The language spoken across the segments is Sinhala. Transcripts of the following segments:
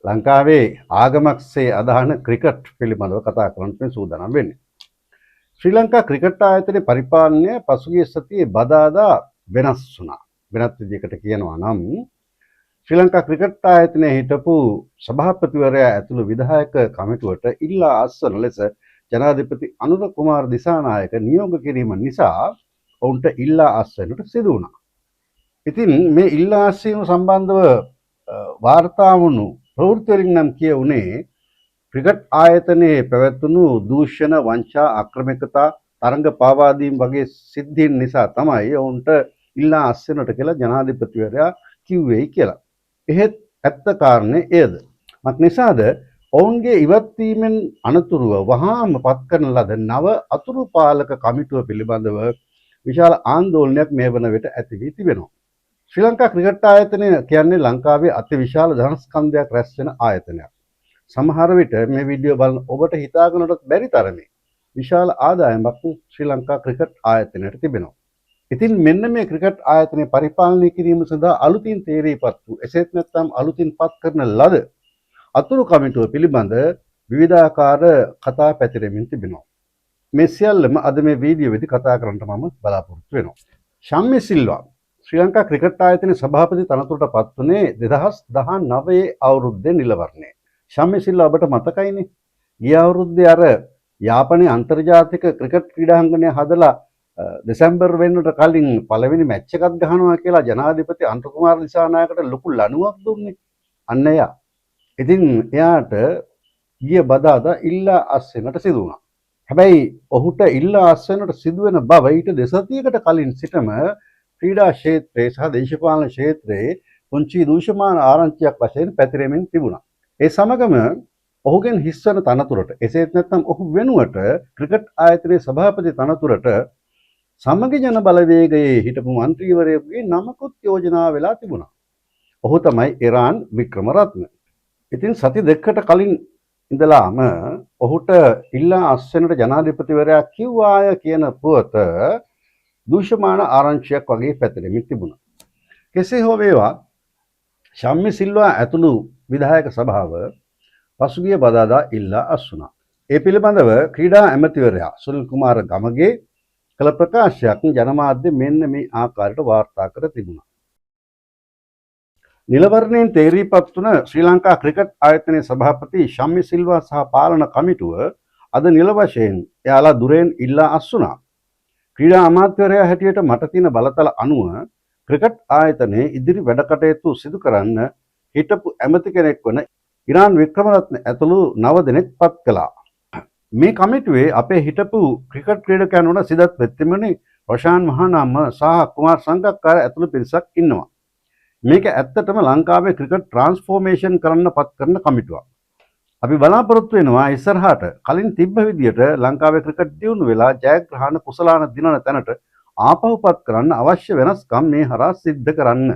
ලංකාවේ ආගමක්සේ අදහන ක්‍රිකට් පිළිබඳව කතා කරන්න සූදානම් වෙන්නේ. ශ්‍රී ලංකා ක්‍රිකට් ආයතනයේ පරිපාලනය පසුගිය සතියේ බදාදා වෙනස් වුණා. වෙනත් විදිහකට කියනවා නම් ශ්‍රී ලංකා ක්‍රිකට් ආයතනයේ හිටපු සභාපතිවරයා ඇතුළු විධායක කමිටුවට ඉල්ලා අස්වන ලෙස ජනාධිපති අනුර කුමාර දිසානායක නියෝග කිරීම නිසා ඔවුන්ට ඉල්ලා අස්වන්නට සිදු වුණා. ඉතින් මේ ඉල්ලා අස්වීම සම්බන්ධව වාර්තා වුණු ප්‍රවෘත්ති වලින් නම් කියුනේ ක්‍රිකට් ආයතනයේ පැවැත්වුණු දූෂණ වංචා අක්‍රමිකතා තරඟ පාවා දීම් වගේ සිද්ධීන් නිසා තමයි ඔවුන්ට ඉල්ලා අස්වන්නට කියලා ජනාධිපතිවරයා කිව්වේ කියලා. එහෙත් ඇත්ත කාරණේ එයද? මත් නිසාද ඔවුන්ගේ ඉවත්වීමෙන් අනතුරුව වහාම පත් කරන ලද නව අතුරු පාලක කමිටුව පිළිබඳව විශාල ආందోලනයක් මේ වන විට ඇති වී තිබෙනවා. ශ්‍රී ලංකා ක්‍රිකට් ආයතනය කියන්නේ ලංකාවේ අති විශාල ධනස්කන්ධයක් රැස් වෙන ආයතනයක්. සමහර විට මේ වීඩියෝ බලන ඔබට හිතාගන්නට බැරි තරමේ විශාල ආදායමක් ශ්‍රී ලංකා ක්‍රිකට් ආයතනයට තිබෙනවා. ඉතින් මෙන්න මේ ක්‍රිකට් ආයතනය පරිපාලනය කිරීම සඳහා අලුතින් තේරීපත් වූ එසේත් නැත්නම් අලුතින් පත් කරන ලද අතුරු කමිටුව පිළිබඳ විවිධාකාර කතා පැතිරෙමින් තිබෙනවා. මේ සියල්ලම අද මේ වීඩියෝවේදී කතා කරන්නට මම බලාපොරොත්තු වෙනවා. ශම්මි සිල්වා ශ්‍රී ලංකා ක්‍රිකට් ආයතනයේ සභාපති තනතුරට පත් වුණේ 2019 අවුරුද්දේ නිල වර්ණයේ. ශම්මි සිල්වා ඔබට මතකයිනේ. ගිය අවුරුද්දේ අර යාපනයේ අන්තර්ජාතික ක්‍රිකට් ක්‍රීඩාංගණය හදලා දෙසැම්බර් වෙන්නට කලින් පළවෙනි මැච් එකක් ගහනවා කියලා ජනාධිපති අනුර කුමාර දිසානායකට ලොකු ලණුවක් දුන්නේ. අන්න එයා. ඉතින් එයාට ගිය බදාදා ඉල්ලා අස්වෙන්නට සිදු වුණා. හැබැයි ඔහුට ඉල්ලා අස්වෙන්නට සිදුවෙන බව ඊට දෙසතියකට කලින් සිටම ක්‍රීඩා ක්ෂේත්‍රයේ සහ දේශපාලන ක්ෂේත්‍රයේ පුංචි දූෂමාන ආරංචියක් වශයෙන් පැතිරෙමින් තිබුණා. ඒ සමගම ඔහුගෙන් හිස්වන තනතුරට එසේත් නැත්නම් ඔහු වෙනුවට ක්‍රිකට් ආයතනයේ සභාපති තනතුරට සමගි ජන බලවේගයේ හිටපු මන්ත්‍රීවරයෙකුගේ නමකුත් යෝජනා වෙලා තිබුණා. ඔහු තමයි ඉරාන් වික්‍රමරත්න. ඉතින් සති දෙකකට කලින් ඉඳලාම ඔහුට ඉල්ලා අස්වෙන්නට ජනාධිපතිවරයා කිව්වාය කියන පුවත දූෂමාන ආරංචියක් වගේ පැතිරෙමින් තිබුණා. කෙසේ හෝ වේවා ශම්මි සිල්වා ඇතුළු විධායක සභාව පසුගිය බදාදා ඉල්ලා අස්වුණා. ඒ පිළිබඳව ක්‍රීඩා ඇමතිවරයා සුනිල් කුමාර ගමගේ කළ ප්‍රකාශයක් ජනමාධ්‍ය මෙන්න මේ ආකාරයට වාර්තා කර තිබුණා. නිලවර්ණයෙන් තේරීපත් වුණ ශ්‍රී ලංකා ක්‍රිකට් ආයතනයේ සභාපති ශම්මි සිල්වා සහ පාලන කමිටුව අද නිල වශයෙන් එයාලා දුරෙන් ඉල්ලා අස්වුණා. ක්‍රීඩා අමාත්‍යවරයා හැටියට මට තියෙන බලතල අනුව ක්‍රිකට් ආයතනයේ ඉදිරි වැඩ කටයුතු සිදු කරන්න හිටපු ඇමති කෙනෙක් වන ඉරාන් වික්‍රමරත්න ඇතුළු 9 දෙනෙක් පත් කළා. මේ කමිටුවේ අපේ හිටපු ක්‍රිකට් ක්‍රීඩකයන් වන සිදත් වෙත්තිමනි, රොෂාන් මහානාම සහ කුමාර් සංගක්කාර ඇතුළු පිරිසක් ඉන්නවා. මේක ඇත්තටම ලංකාවේ ක්‍රිකට් ට්‍රාන්ස්ෆෝර්මේෂන් කරන්න පත් කරන කමිටුවක්. අපි බලාපොරොත්තු වෙනවා ඉස්සරහට කලින් තිබ්බ විදියට ලංකාවේ ක්‍රිකට් දියුණු වෙලා ජයග්‍රහණ කුසලාන දිනන තැනට ආපහුපත් කරන්න අවශ්‍ය වෙනස්කම් මේ හරහා සිද්ධ කරන්න.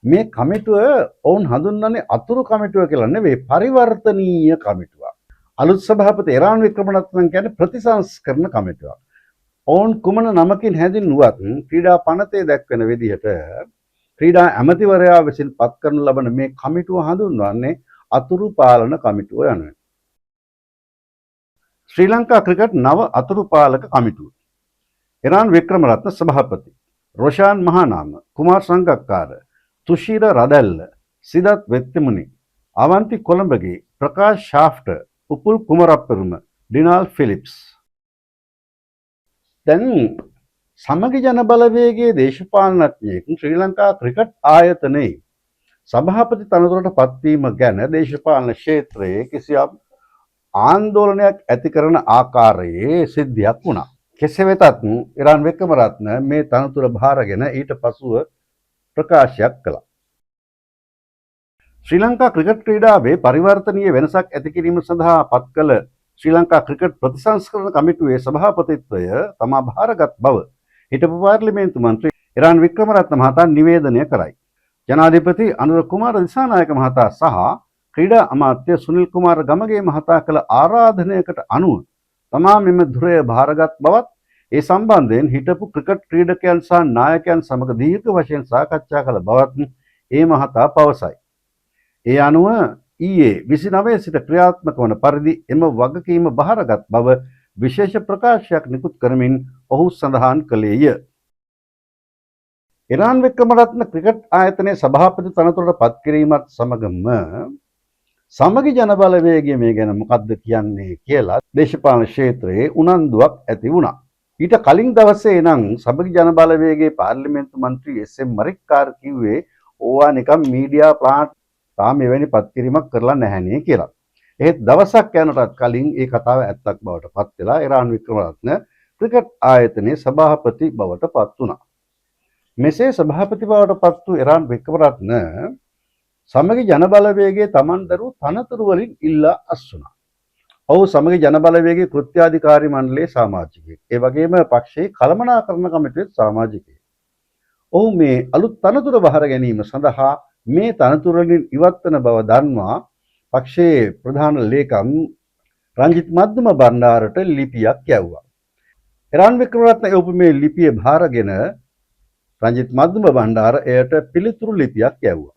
මේ කමිටුව ඔවුන් හඳුන්වන්නේ අතුරු කමිටුව කියලා නෙවෙයි, පරිවර්තනීය කමිටුවක්. අලුත් සභාපති ඉරාන් වික්‍රමරත්න කියන්නේ ප්‍රතිසංස්කරණ කමිටුවක්. ඔවුන් කුමන නමකින් හැඳින්වුවත් ක්‍රීඩා පනතේ දැක්වෙන විදිහට ක්‍රීඩා ඇමතිවරයා විසින් පත් කරනු ලබන මේ කමිටුව හඳුන්වන්නේ අතුරු පාලන කමිටුව යනුවෙන්. ශ්‍රී ලංකා ක්‍රිකට් නව අතුරු පාලක කමිටුව. ඉරාන් වික්‍රමරත්න සභාපති, රොෂාන් මහානාම, කුමාර් සංගක්කාර, තුෂීර රදැල්ල, සිදත් වෙත්තිමුනි, අවන්ති කොළඹගේ, ප්‍රකාශ් ශාෆ්ට, උපුල් කුමරප්පරුම, ඩිනාල් ෆිලිප්ස්. දැන් සමගි ජන බලවේගයේ දේශපාලනඥයෙක් ශ්‍රී ලංකා ක්‍රිකට් ආයතනයේ සභාපති තනතුරට පත්වීම ගැන දේශපාලන ක්ෂේත්‍රයේ කිසියම් ආందోලනයක් ඇති කරන ආකාරයේ සිද්ධියක් වුණා. කෙසේ වෙතත් ඉරාන් වික්‍රමරත්න මේ තනතුර භාරගෙන ඊට පසුව ප්‍රකාශයක් කළා. ශ්‍රී ලංකා ක්‍රිකට් ක්‍රීඩාවේ පරිවර්තනීය වෙනසක් ඇති කිරීම සඳහා පත් කළ ශ්‍රී ලංකා ක්‍රිකට් ප්‍රතිසංස්කරණ කමිටුවේ සභාපතිත්වය තමා භාරගත් බව හිටපු පාර්ලිමේන්තු මන්ත්‍රී ඉරාන් වික්‍රමරත්න මහතා නිවේදනය කරයි. ජනාධිපති අනුර කුමාර දිසානායක මහතා සහ ක්‍රීඩා අමාත්‍ය සුනිල් කුමාර ගමගේ මහතා කළ ආරාධනයකට අනුව තමා මෙම ධුරය භාරගත් බවත් ඒ සම්බන්ධයෙන් හිටපු ක්‍රිකට් ක්‍රීඩකයන් සහ නායකයන් සමග දීර්ඝ වශයෙන් සාකච්ඡා කළ බවත් ඒ මහතා පවසයි. ඒ අනුව ඊයේ 29 සිට ක්‍රියාත්මක වන පරිදි එම වගකීම බහරගත් බව විශේෂ ප්‍රකාශයක් නිකුත් කරමින් ඔහු සඳහන් කළේය. ඉරාන් වික්‍රමරත්න ක්‍රිකට් ආයතනයේ සභාපති තනතුරට පත් කිරීමත් සමගම සමගි ජන බලවේගය මේ ගැන මොකක්ද කියන්නේ කියලා දේශපාලන ක්ෂේත්‍රයේ උනන්දුවක් ඇති වුණා. ඊට කලින් දවසේ නම් සමගි ජන බලවේගයේ පාර්ලිමේන්තු මන්ත්‍රී එස්.එම්. මරික්කාර් කිව්වේ ඕවා නිකම් මීඩියා ප්ලාන්ට් තාම එවැනි පත් කිරීමක් කරලා නැහැනේ කියලා. ඒත් දවසක් යනටත් කලින් ඒ කතාව ඇත්තක් බවට පත් වෙලා ඉරාන් වික්‍රමරත්න ක්‍රිකට් ආයතනයේ සභාපති බවට පත් වුණා. මෙසේ සභාපති බවට පත් වූ ඉරාන් වික්‍රමරත්න සමගි ජන බලවේගයේ Taman දරූ තනතුරු වලින් ඉල්ලා අස්වුණා. ඔහු සමගි ජන බලවේගයේ කෘත්‍යාධිකාරී මණ්ඩලයේ සමාජිකයෙක්. ඒ වගේම පක්ෂයේ කළමනාකරණ කමිටුවේ සමාජිකයෙක්. ඔහු මේ අලුත් තනතුර බහර ගැනීම සඳහා මේ තනතුරු වලින් ඉවත් වන බව දන්වා පක්ෂයේ ප්‍රධාන ලේකම් රංජිත් මද්දුම බණ්ඩාරට ලිපියක් යවුවා. ඉරාන් වික්‍රමරත්න යවපු මේ ලිපිය භාරගෙන රංජිත් මද්දුම බණ්ඩාර එයට පිළිතුරු ලිපියක් යවුවා.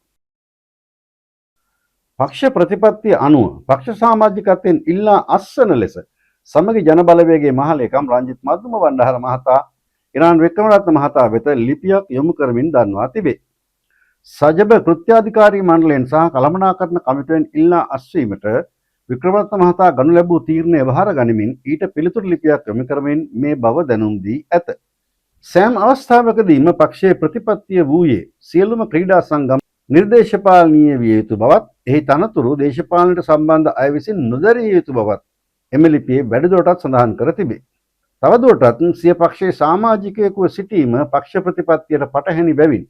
පක්ෂ ප්‍රතිපත්තිය අනුව පක්ෂ සමාජිකත්වයෙන් ඉල්ලා අස්වන ලෙස සමගි ජන බලවේගයේ මහලේකම් රංජිත් මද්දුම බණ්ඩාර මහතා ඉරාන් වික්‍රමරත්න මහතා වෙත ලිපියක් යොමු කරමින් දන්වා තිබේ. සජබ කෘත්‍යාධිකාරී මණ්ඩලයෙන් සහ කළමනාකරණ කමිටුවෙන් ඉල්ලා අස්වීමට වික්‍රමරත්න මහතා ගනු ලැබූ තීරණය බහර ගනිමින් ඊට පිළිතුරු ලිපියක් යොමු කරමින් මේ බව දැනුම් දී ඇත. සෑම අවස්ථාවකදීම පක්ෂයේ ප්‍රතිපත්තිය වූයේ සියලුම ක්‍රීඩා සංගම් නිර්දේශපාලනීය විය යුතු බවත් එහි තනතුරු දේශපාලනයට සම්බන්ධ අය විසින් නොදැරිය යුතු බවත් එම ලිපියේ වැඩිදුරටත් සඳහන් කර තිබේ. තවදුරටත් සිය පක්ෂයේ සමාජිකයෙකුව සිටීම පක්ෂ ප්‍රතිපත්තියට පටහැනි බැවින්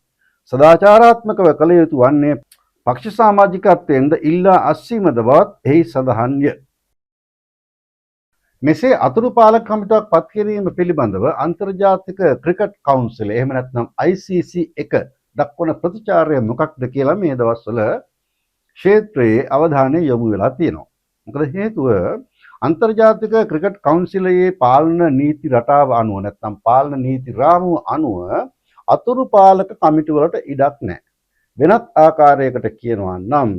සදාචාරාත්මකව කළ යුතු වන්නේ පක්ෂ සමාජිකත්වයෙන්ද ඉල්ලා අස්වීමද බවත් එහි සඳහන්ය. මෙසේ අතුරු පාලක කමිටුවක් පත් කිරීම පිළිබඳව අන්තර්ජාතික ක්‍රිකට් කවුන්සිල් එහෙම නැත්නම් ICC එක දක්වන ප්‍රතිචාරය මොකක්ද කියලා මේ දවස්වල ක්ෂේත්‍රයේ අවධානය යොමු වෙලා තියෙනවා. මොකද හේතුව අන්තර්ජාතික ක්‍රිකට් කවුන්සිලයේ පාලන නීති රටාව අනුව නැත්නම් පාලන නීති රාමුව අනුව අතුරු පාලක කමිටු වලට ඉඩක් නැහැ. වෙනත් ආකාරයකට කියනවා නම්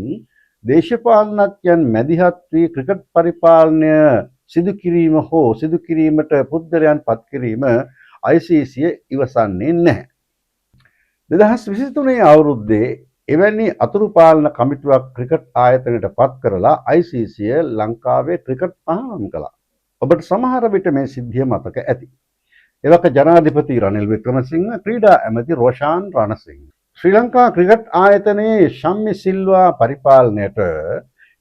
දේශපාලනඥයන් මැදිහත් වී ක්‍රිකට් පරිපාලනය සිදු කිරීම හෝ සිදු කිරීමට පුද්ගලයන් පත් කිරීම ICC ඉවසන්නේ නැහැ. 2023 අවුරුද්දේ එවැනි අතුරු පාලන කමිටුවක් ක්‍රිකට් ආයතනයට පත් කරලා ICC ලංකාවේ ක්‍රිකට් පහනම් කළා. ඔබට සමහර විට මේ සිද්ධිය මතක ඇති. එවක ජනාධිපති රනිල් වික්‍රමසිංහ ක්‍රීඩා ඇමති රොෂාන් රණසිංහ ශ්‍රී ලංකා ක්‍රිකට් ආයතනයේ ශම්මි සිල්වා පරිපාලනයට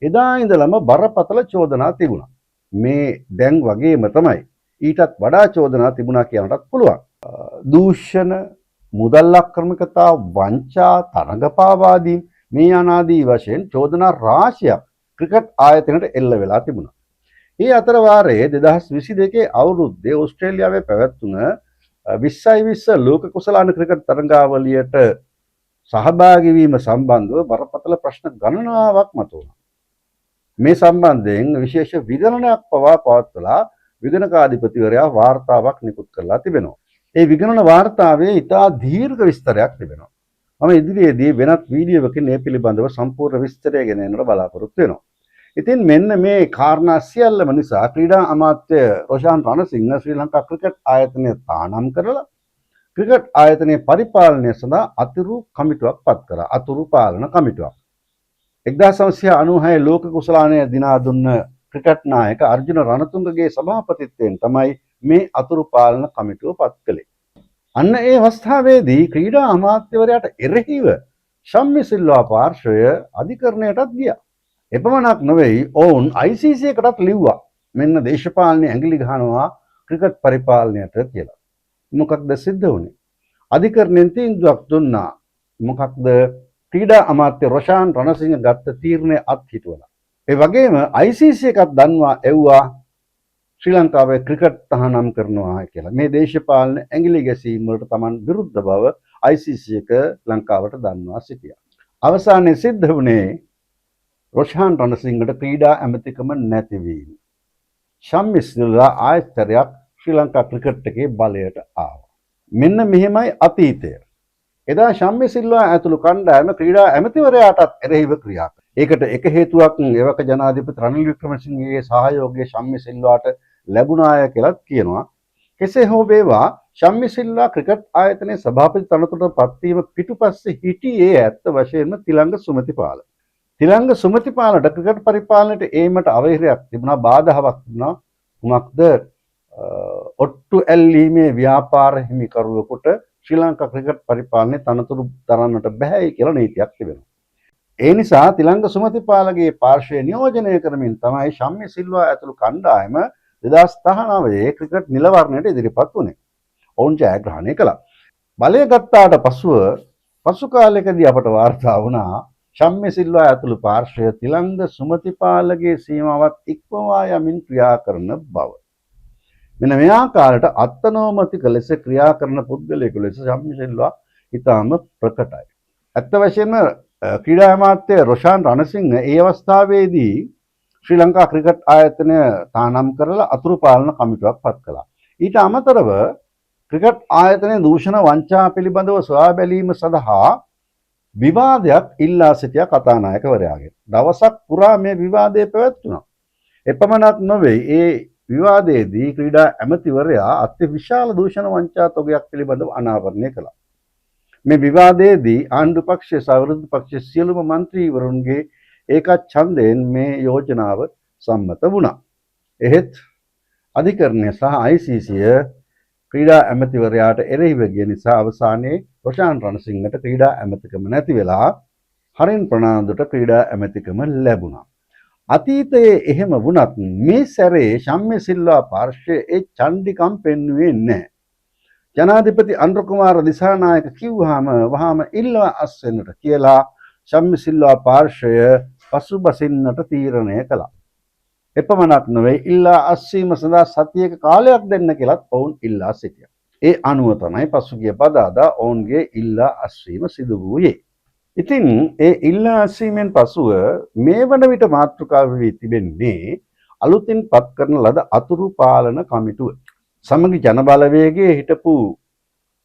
එදා ඉඳලම බරපතල චෝදනා තිබුණා. මේ දැන් වගේම තමයි ඊටත් වඩා චෝදනා තිබුණා කියනටත් පුළුවන්. දූෂණ, මුදල් අක්‍රමිකතා, වංචා, තරඟපාවාදී මේ අනාදී වශයෙන් චෝදනා රාශියක් ක්‍රිකට් ආයතනයට එල්ල වෙලා තිබුණා. ඒ අතර වාරයේ 2022 අවුරුද්දේ ඕස්ට්‍රේලියාවේ පැවැත්වුණ 2020 ලෝක කුසලාන ක්‍රිකට් තරඟාවලියට සහභාගී වීම සම්බන්ධව බරපතල ප්‍රශ්න ගණනාවක් මතුවුණා. මේ සම්බන්ධයෙන් විශේෂ විගණනයක් පවා පවත්වලා විගණකාධිපතිවරයා වාර්තාවක් නිකුත් කරලා තිබෙනවා. ඒ විගණන වාර්තාවේ ඉතා දීර්ඝ විස්තරයක් තිබෙනවා. මම ඉදිරියේදී වෙනත් වීඩියෝවකින් මේ පිළිබඳව සම්පූර්ණ විස්තරය ගෙන එන්නට බලාපොරොත්තු වෙනවා. ඉතින් මෙන්න මේ කාරණා සියල්ලම නිසා ක්‍රීඩා අමාත්‍ය රොෂාන් රණසිංහ ශ්‍රී ලංකා ක්‍රිකට් ආයතනය තානම් කරලා ක්‍රිකට් ආයතනයේ පරිපාලනය සඳහා අතුරු කමිටුවක් පත් කරා. අතුරු පාලන කමිටුවක්. 1996 ලෝක කුසලානය දිනා දුන්න ක්‍රිකට් නායක අර්ජුන රණතුංගගේ සභාපතිත්වයෙන් තමයි මේ අතුරු පාලන කමිටුව පත් කළේ. අන්න ඒ අවස්ථාවේදී ක්‍රීඩා අමාත්‍යවරයාට එරෙහිව ශම්මි සිල්වා පාර්ශ්වය අධිකරණයටත් ගියා. එපමණක් නෙවෙයි ඔවුන් ICC එකටත් ලිව්වා. මෙන්න දේශපාලනයේ ඇඟිලි ගහනවා ක්‍රිකට් පරිපාලනයට කියලා. මොකක්ද සිද්ධ වුනේ? අධිකරණයෙන් තීන්දුවක් දුන්නා. මොකක්ද? ක්‍රීඩා අමාත්‍ය රොෂාන් රණසිංහ ගත්ත තීරණය අත්හිටුවලා. ඒ වගේම ICC එකත් දන්වා එව්වා ශ්‍රී ලංකාවේ ක්‍රිකට් තහනම් කරනවා කියලා. මේ දේශපාලන ඇඟිලි ගැසීම් වලට Taman විරුද්ධ බව ICC එක ලංකාවට දන්වා සිටියා. අවසානයේ සිද්ධ වුණේ රොෂාන් රණසිංහට ක්‍රීඩා ඇමතිකම නැතිවීම. ශම්මි සිල්වා ආයතරයක් ශ්‍රී ලංකා ක්‍රිකට් එකේ බලයට ආවා. මෙන්න මෙහෙමයි අතීතය. එදා ශම්මි සිල්වා ඇතුළු කණ්ඩායම ක්‍රීඩා ඇමතිවරයාටත් එරෙහිව ක්‍රියා කළා. ඒකට එක හේතුවක් එවක ජනාධිපති රනිල් වික්‍රමසිංහගේ සහයෝගය ශම්මි සිල්වාට ලැබුණාය කියලාත් කියනවා. කෙසේ හෝ වේවා ශම්මි සිල්වා ක්‍රිකට් ආයතනයේ සභාපති තනතුරට පත්වීම පිටුපස්සේ හිටියේ ඇත්ත වශයෙන්ම තිලංග සුමතිපාල. තිලංග සුමතිපාලට ක්‍රිකට් පරිපාලනයට ඒමට අවහිරයක් තිබුණා, බාධාවක් තිබුණා. කුමක්ද? ඔට්ටු ඇල්ලීමේ ව්‍යාපාර හිමිකරුවෙකුට ශ්‍රී ලංකා ක්‍රිකට් පරිපාලනයේ තනතුරු දරන්නට බැහැයි කියලා නීතියක් තිබෙනවා. ඒ නිසා තිලංග සුමතිපාලගේ පාර්ශ්වය නියෝජනය කරමින් තමයි ශම්මි සිල්වා ඇතුළු කණ්ඩායම 2019 ක්‍රිකට් නිලවරණයට ඉදිරිපත් වුණේ. ඔවුන් ජයග්‍රහණය කළා. බලය ගත්තාට පසු කාලයකදී අපට වාර්තා වුණා ශම්මි සිල්වා ඇතුළු පාර්ශ්වය තිලංග සුමතිපාලගේ සීමාවත් ඉක්මවා යමින් ක්‍රියා කරන බව. මෙන්න මේ ආකාරයට අත්නෝමතික ලෙස ක්‍රියා කරන පුද්ගලයෙකු ලෙස ශම්මි සිල්වා ඉතාම ප්‍රකටයි. ඇත්ත වශයෙන්ම ක්‍රීඩා අමාත්‍ය රොෂාන් රණසිංහ ඒ අවස්ථාවේදී ශ්‍රී ලංකා ක්‍රිකට් ආයතනය තානම් කරලා අතුරු පාලන කමිටුවක් පත් කළා. ඊට අමතරව ක්‍රිකට් ආයතනයේ දූෂණ වංචා පිළිබඳව සොයා බැලීම සඳහා විවාදයක් ඉල්ලා සිටියා කතානායකවරයාගෙන්. දවසක් පුරා මේ විවාදය පැවැත්වුණා. එපමණක් නොවේ ඒ විවාදයේදී ක්‍රීඩා ඇමතිවරයා අතිවිශාල දූෂණ වංචා තොගයක් පිළිබඳව අනාවරණය කළා. මේ විවාදයේදී ආණ්ඩු පක්ෂයේ සහ විරුද්ධ පක්ෂයේ සියලුම മന്ത്രിවරුන්ගේ ඒකත් ඡන්දයෙන් මේ යෝජනාව සම්මත වුණා. එහෙත් අධිකරණය සහ ICC ක්‍රීඩා ඇමතිවරයාට එරෙහිව ගිය නිසා අවසානයේ රොෂාන් රණසිංහට ක්‍රීඩා ඇමතිකම නැති වෙලා හරින් ප්‍රනාන්දුට ක්‍රීඩා ඇමතිකම ලැබුණා. අතීතයේ එහෙම වුණත් මේ සැරේ ශම්මි සිල්වා පාර්ශ්වයේ ඒ චණ්ඩිකම් පෙන්වුවේ නැහැ. ජනාධිපති අනුර කුමාර දිසානායක කිව්වහම වහාම ඉල්ලා අස්වෙන්නට කියලා ශම්මි සිල්වා පාර්ශ්වය පසුබසින්නට තීරණය කළා. එපමණක් නොවේ ඉල්ලා අස්වීම සඳහා සතියක කාලයක් දෙන්න කියලාත් ඔවුන් ඉල්ලා සිටියා. ඒ අනුව තමයි පසුගිය බදාදා ඔවුන්ගේ ඉල්ලා අස්වීම සිදු වූයේ. ඉතින් ඒ ඉල්ලා අස්වීමෙන් පසුව මේ වන විට මාතෘකාව වී තිබෙන්නේ අලුතින් පත් කරන ලද අතුරු පාලන කමිටුව. සමගි ජනබලවේගයේ හිටපු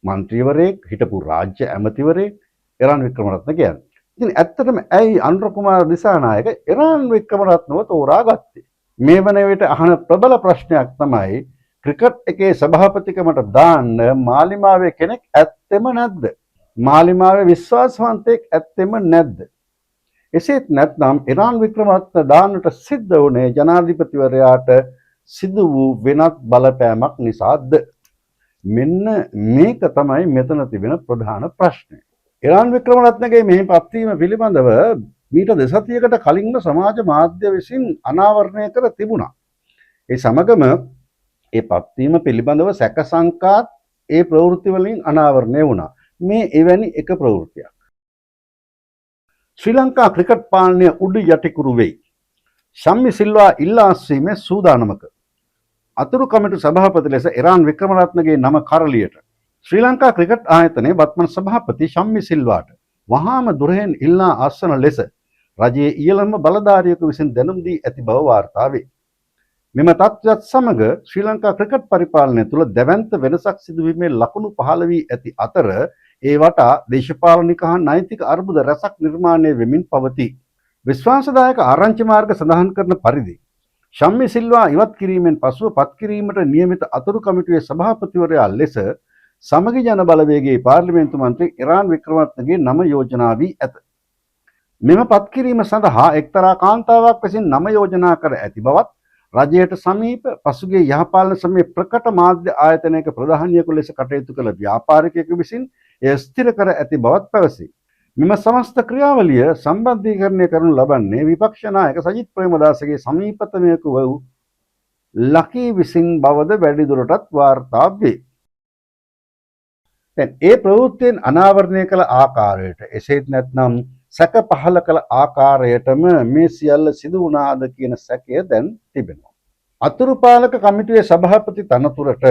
മന്ത്രിවරයෙක්, හිටපු රාජ්‍ය ඇමතිවරයෙක් එරන් වික්‍රමරත්න කියන්නේ. ඉතින් ඇත්තටම ඇයි අනුර කුමාර දිසානායක එරන් වික්‍රමරත්නව තෝරාගත්තේ? මේ වන විට අහන ප්‍රබල ප්‍රශ්නයක් තමයි ක්‍රිකට් එකේ සභාපතිකමට දාන්න මාලිමාවේ කෙනෙක් ඇත්තෙම නැද්ද? මාලිමාවේ විශ්වාසවන්තයෙක් ඇත්තෙම නැද්ද? එසේත් නැත්නම් එරන් වික්‍රමරත්න දාන්නට සිද්ධ වුණේ ජනාධිපතිවරයාට සිදු වූ වෙනත් බලපෑමක් නිසාද? මෙන්න මේක තමයි මෙතන තිබෙන ප්‍රධාන ප්‍රශ්නය. එරන් වික්‍රමරත්නගේ මේ පත්වීම පිළිබඳව මීට දෙසතියකට කලින්ම සමාජ මාධ්‍ය විසින් අනාවරණය කර තිබුණා. ඒ සමගම ඒ පත්වීම පිළිබඳව සැක සංකාත් ඒ ප්‍රවෘත්ති වලින් අනාවරණය වුණා. මේ එවැනි එක ප්‍රවෘත්තියක්. ශ්‍රී ලංකා ක්‍රිකට් පාලනය උඩු යටිකුරු වෙයි. ශම්මි සිල්වා ඉල්ලා අස්වීමේ සූදානමක. අතුරු කමිටු සභාපති ලෙස එරන් වික්‍රමරත්නගේ නම කරලියට. ශ්‍රී ලංකා ක්‍රිකට් ආයතනයේ වත්මන් සභාපති ශම්මි සිල්වාට වහාම දුරහෙන් ඉල්ලා අස්වන ලෙස රජයේ ඉහළම බලධාරියෙකු විසින් දැනුම් දී ඇති බව වාර්තා වේ. මෙම තත්ත්වයත් සමග ශ්‍රී ලංකා ක්‍රිකට් පරිපාලනය තුළ දැවැන්ත වෙනසක් සිදුවීමේ ලකුණු පහළ වී ඇති අතර ඒ වටා දේශපාලනික හා නෛතික අර්බුද රැසක් නිර්මාණය වෙමින් පවතී. විශ්වාසදායක ආරංචි මාර්ග සඳහන් කරන පරිදි ශම්මි සිල්වා ඉවත් කිරීමෙන් පසුව පත් කිරීමට නියමිත අතුරු කමිටුවේ සභාපතිවරයා ලෙස සමගි ජන බලවේගයේ පාර්ලිමේන්තු මන්ත්‍රී එරන් වික්‍රමරත්නගේ නම යෝජනා වී ඇත. මෙම පත් කිරීම සඳහා එක්තරා කාන්තාවක් විසින් නම යෝජනා කර ඇති බවත් රජයට සමීප පසුගිය යහපාලන සමයේ ප්‍රකට මාධ්‍ය ආයතනයක ප්‍රධානියෙකු ලෙස කටයුතු කළ ව්‍යාපාරිකයෙකු විසින් එය ස්ථිර කර ඇති බවත් පැවසේ. මෙම සමස්ත ක්‍රියාවලිය සම්බන්ධීකරණය කරනු ලබන්නේ විපක්ෂ නායක සජිත් ප්‍රේමදාසගේ සමීපතමයෙකු වූ ලකී විසින් බවද වැඩිදුරටත් වාර්තා වේ. ඒ ප්‍රවෘත්තියෙන් අනාවරණය කළ ආකාරයට එසේත් නැත්නම් සැක පහළ කළ ආකාරයටම මේ සියල්ල සිදු වුණාද කියන සැකය දැන් තිබෙනවා. අතුරු පාලක කමිටුවේ සභාපති තනතුරට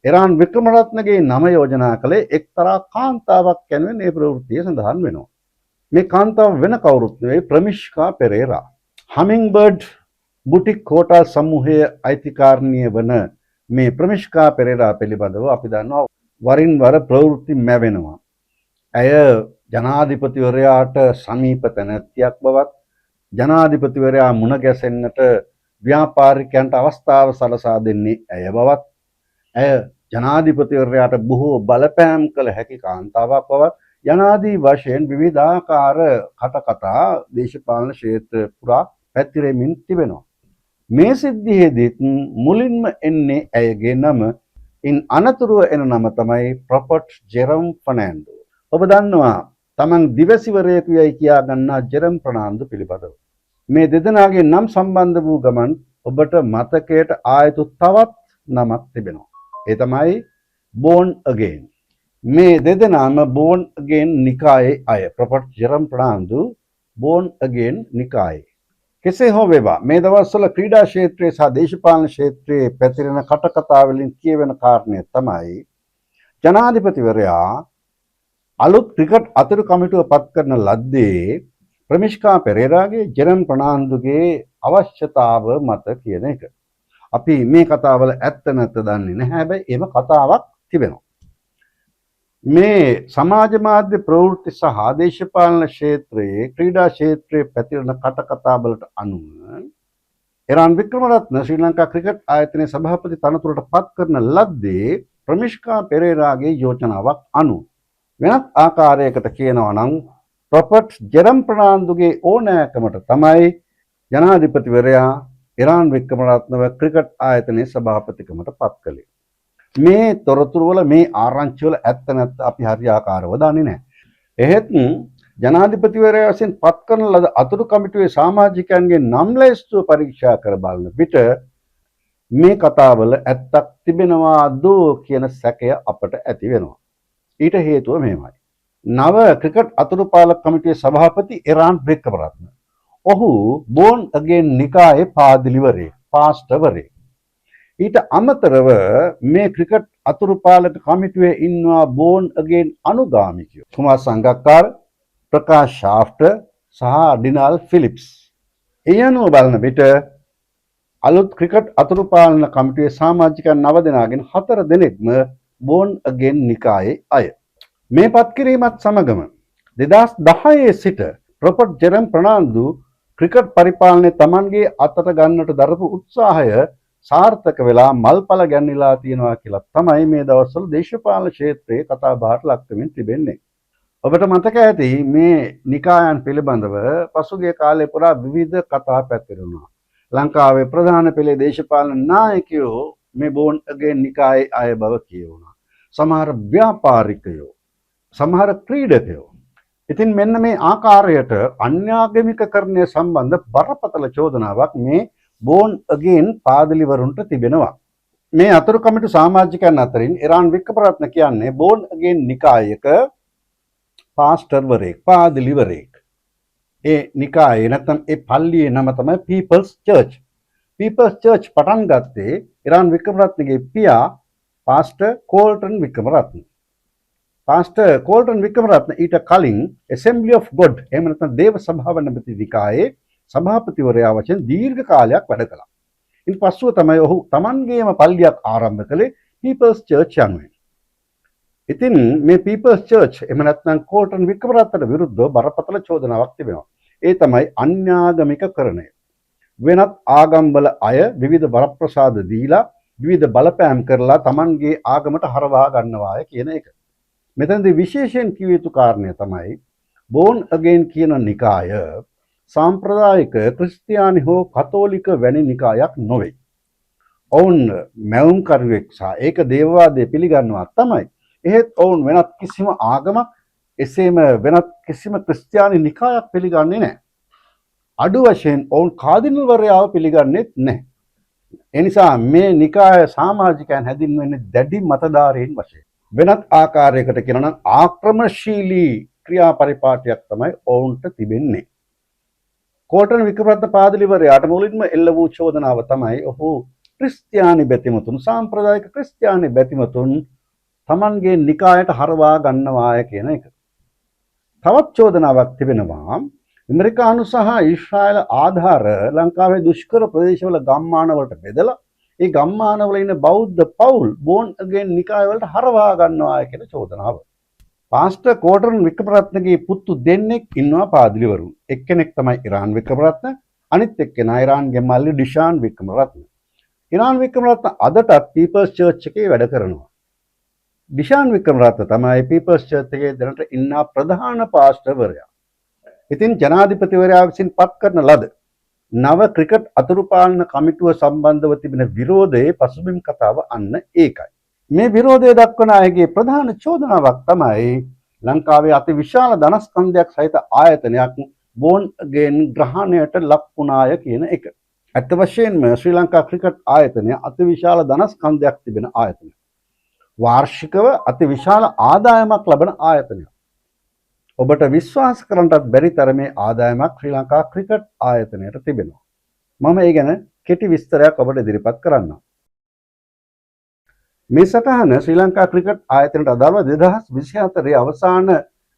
එරන් වික්‍රමරත්නගේ නම යෝජනා කළේ එක්තරා කාන්තාවක් යනුවෙන් මේ ප්‍රවෘත්තිය සඳහන් වෙනවා. මේ කාන්තාව වෙන කවුරුත් නෙවෙයි ප්‍රමිෂ්කා පෙරේරා. හමින්බර්ඩ් බුටික් හෝටල් සමූහයේ අයිතිකාරිනිය වන මේ ප්‍රමිෂ්කා පෙරේරා පිළිබඳව අපි දන්නවා වරින් වර ප්‍රවෘත්ති මැවෙනවා. ඇය ජනාධිපතිවරයාට සමීප තැනැත්තියක් බවත් ජනාධිපතිවරයා මුණ ගැසෙන්නට ව්‍යාපාරිකයන්ට අවස්ථාව සලසා දෙන්නේ ඇය බවත් ඇය ජනාධිපතිවරයාට බොහෝ බලපෑම් කළ හැකි කාන්තාවක් බවත් යනාදී වශයෙන් විවිධාකාර කටකතා දේශපාලන ක්ෂේත්‍ර පුරා පැතිරෙමින් තිබෙනවා. මේ සිද්ධියේදීත් මුලින්ම එන්නේ ඇයගේ නම. ඉන් අනතුරුව එන නම තමයි ප්‍රොපර්ට් ජෙරම් ෆර්නෑන්ඩෝ. ඔබ දන්නවා තමන් දිවසිවරයෙකු යයි කියා ගන්නා ජෙරම් ෆර්නෑන්ඩෝ පිළිබඳව. මේ දෙදෙනාගේ නම් සම්බන්ධ වූ ගමන් ඔබට මතකයට ආයතු තවත් නමක් තිබෙනවා. ඒ තමයි බෝන් අගේන්. මේ දෙදෙනාම බෝන් අගේන් නිකායේ අය. ප්‍රොපර්ට් ජෙරම් ෆර්නෑන්ඩෝ බෝන් අගේන් නිකායේ. කෙසේ හෝ වේවා මේ දවස්වල ක්‍රීඩා ක්ෂේත්‍රයේ සහ දේශපාලන ක්ෂේත්‍රයේ පැතිරෙන කටකතා වලින් කියවෙන කාරණය තමයි ජනාධිපතිවරයා අලුත් ක්‍රිකට් අතුරු කමිටුව පත් කරන ලද්දේ ප්‍රමිෂ්කා පෙරේරාගේ ජෙරම් ෆර්නෑන්ඩෝගේ අවශ්‍යතාව මත කියන එක. අපි මේ කතාවල ඇත්ත නැත්ත දන්නේ නැහැ. හැබැයි එහෙම කතාවක් තිබෙනවා. මේ සමාජ මාධ්‍ය ප්‍රවෘත්ති සහ දේශපාලන ක්ෂේත්‍රයේ ක්‍රීඩා ක්ෂේත්‍රයේ පැතිරෙන කටකතා වලට අනුව එරාන් වික්‍රමරත්න ශ්‍රී ලංකා ක්‍රිකට් ආයතනයේ සභාපති තනතුරට පත් කරන ලද්දේ ප්‍රමිෂ්කා පෙරේරාගේ යෝජනාවක් අනුව වෙනත් ආකාරයකට කියනවා නම් ප්‍රොපර්ට් ජෙරම් ෆර්නෑන්ඩෝගේ ඕනෑකමට තමයි ජනාධිපතිවරයා එරාන් වික්‍රමරත්නව ක්‍රිකට් ආයතනයේ සභාපතිකමට පත් කළේ. මේ තොරතුරු වල මේ ආරංචි වල ඇත්ත නැත්ත අපි හරියාකාරව දන්නේ නැහැ. එහෙත් ජනාධිපතිවරයා විසින් පත් කරන ලද අතුරු කමිටුවේ සමාජිකයන්ගේ නම් ලැයිස්තුව පරීක්ෂා කර බලන විට මේ කතාවල ඇත්තක් තිබෙනවාද කියන සැකය අපට ඇති වෙනවා. ඊට හේතුව මෙහෙමයි. නව ක්‍රිකට් අතුරුපාලක කමිටුවේ සභාපති එරාන් වික්‍රමරත්න. ඔහු බෝන් අගේන් නිකායේ පාදිලිවරේ පාස්ටර්වරේ. ඊට අමතරව මේ ක්‍රිකට් අතුරුපාලක කමිටුවේ ඉන්නවා බෝන් අගේන් අනුගාමිකයෝ. කුමාර් සංගක්කාර, ප්‍රකාශ් ශාෆ්ටර් සහ ඩිනල් ෆිලිප්ස්. ඒ අනුව බලන විට අලුත් ක්‍රිකට් අතුරුපාලන කමිටුවේ සමාජිකයන් 9 දෙනාගෙන් 4 දෙනෙක්ම බෝන් අගේන් නිකායේ අය. මේ පත් කිරීමත් සමගම 2010 සිට ප්‍රොපර්ට් ජෙරම් ෆර්නෑන්ඩෝ ක්‍රිකට් පරිපාලනයේ Tamanගේ අතට ගන්නට දරපු උත්සාහය සාර්ථක වෙලා මල්පල ගැන්විලා තියෙනවා කියලා තමයි මේ දවස්වල දේශපාලන ක්ෂේත්‍රයේ කතා බහට ලක් වෙමින් තිබෙන්නේ. ඔබට මතක ඇති මේ නිකායන් පිළිබඳව පසුගිය කාලේ පුරා විවිධ කතා පැතිරුණා. ලංකාවේ ප්‍රධාන පෙළේ දේශපාලන නායකයෝ මේ බෝන් අගේන් නිකායේ අය බව කියවුණා. සමහර ව්‍යාපාරිකයෝ, සමහර ක්‍රීඩකයෝ. ඉතින් මෙන්න මේ ආකාරයට අන්‍යාගමිකකරණය සම්බන්ධ බරපතල චෝදනාවක් මේ බෝන් අගේන් පාදලිවරුන්ට තිබෙනවා. මේ අතුරු කමිටු සමාජිකයන් අතරින් එරාන් වික්‍රමරත්න කියන්නේ බෝන් අගේන් නිකායක පාස්ටර්වරයෙක්, පාදලිවරයෙක්. ඒ නිකායේ නැත්නම් ඒ පල්ලියේ නම තමයි පීපල්ස් චර්ච්. පීපල්ස් චර්ච් පටන් ගත්තේ එරාන් වික්‍රමරත්නගේ පියා පාස්ටර් කෝල්ටන් වික්‍රමරත්න. පාස්ටර් කෝල්ටන් වික්‍රමරත්න ඊට කලින් ඇසෙම්බලි ඔෆ් ගොඩ් එහෙම නැත්නම් දේව සභාව නැමැති නිකායේ සභාපතිවරයා වශයෙන් දීර්ඝ කාලයක් වැඩ කළා. ඉන් පස්සුව තමයි ඔහු Tamanගේම පල්ලියක් ආරම්භ කළේ පීපල්ස් චර්ච් යනුවෙන්. ඉතින් මේ පීපල්ස් චර්ච් එහෙම නැත්නම් කෝල්ටන් වික්‍රමරත්නට විරුද්ධව බරපතල චෝදනාවක් තිබෙනවා. ඒ තමයි අන්‍යාගමිකකරණය. වෙනත් ආගම්වල අය විවිධ වරප්‍රසාද දීලා විවිධ බලපෑම් කරලා Tamanගේ ආගමට හරවා ගන්නවාය කියන එක. මෙතනදී විශේෂයෙන් කිව යුතු කාරණය තමයි බෝන් අගේන් කියන නිකාය සාම්ප්‍රදායික ක්‍රිස්තියානි හෝ කතෝලික වැනි නිකායක් නොවේ. ඔවුන් මැවුම්කරුවෙක් සහ ඒක දේවවාදය පිළිගන්නවා තමයි. එහෙත් ඔවුන් වෙනත් කිසිම ආගමක් එසේම වෙනත් කිසිම ක්‍රිස්තියානි නිකායක් පිළිගන්නේ නැහැ. අඩු වශයෙන් ඔවුන් කාදිනල්වරයාව පිළිගන්නේත් නැහැ. ඒ නිසා මේ නිකාය සමාජිකයන් හැදින්වෙන්නේ දැඩි මතධාරීන් වශයෙන්. වෙනත් ආකාරයකට කියනවා නම් ආක්‍රමණශීලී ක්‍රියා පරිපාටියක් තමයි ඔවුන්ට තිබෙන්නේ. කෝල්ටන් වික්‍රමරත්න පාදලිවරයාට මුලින්ම එල්ල වූ චෝදනාව තමයි ඔහු ක්‍රිස්තියානි බැතිමතුන්, සාම්ප්‍රදායික ක්‍රිස්තියානි බැතිමතුන් Tamanගේ නිකායට හරවා ගන්නවාය කියන එක. තවත් චෝදනාවක් තිබෙනවා ඇමරිකානු සහ ඊශ්‍රායල ආධාර ලංකාවේ දුෂ්කර ප්‍රදේශවල ගම්මානවලට බෙදලා ඒ ගම්මානවල ඉන්න බෞද්ධ පවුල් බෝන් අගේන් නිකාය වලට හරවා ගන්නවා කියන චෝදනාව. පාස්ටර් කෝටරන් වික්‍රමරත්නගේ පුතු දෙන්නෙක් ඉන්නවා පාදිලිවරුන්. එක්කෙනෙක් තමයි ඉරාන් වික්‍රමරත්න, අනිත් එක්කෙනා ඉරාන්ගේ මල්ලි ඩිෂාන් වික්‍රමරත්න. ඉරාන් වික්‍රමරත්න අදටත් පීපල්ස් චර්ච් එකේ වැඩ කරනවා. ඩිෂාන් වික්‍රමරත්න තමයි පීපල්ස් චර්ච් එකේ දැනට ඉන්න ප්‍රධාන පාස්ටර්වරයා. ඉතින් ජනාධිපතිවරයා විසින් පත් කරන ලද නව ක්‍රිකට් අතුරුපාලන කමිටුව සම්බන්ධව තිබෙන විරෝධයේ පසුබිම් කතාව අන්න ඒකයි. මේ විරෝධය දක්වන අයගේ ප්‍රධාන චෝදනාවක් තමයි ලංකාවේ අති විශාල ධනස්කන්ධයක් සහිත ආයතනයක් බෝන් ගෙන් ග්‍රහණයට ලක් වුණාය කියන එක. ඇත්ත වශයෙන්ම ශ්‍රී ලංකා ක්‍රිකට් ආයතනය අති විශාල ධනස්කන්ධයක් තිබෙන ආයතනයක්. වාර්ෂිකව අති විශාල ආදායමක් ලබන ආයතනයක්. ඔබට විශ්වාස කරන්නටත් බැරි තරමේ ආදායමක් ශ්‍රී ලංකා ක්‍රිකට් ආයතනයට තිබෙනවා. මම ඒ ගැන කෙටි විස්තරයක් ඔබට ඉදිරිපත් කරන්නම්. මේ සටහන ශ්‍රී ලංකා ක්‍රිකට් ආයතනයට අදාළව 2024 අවසාන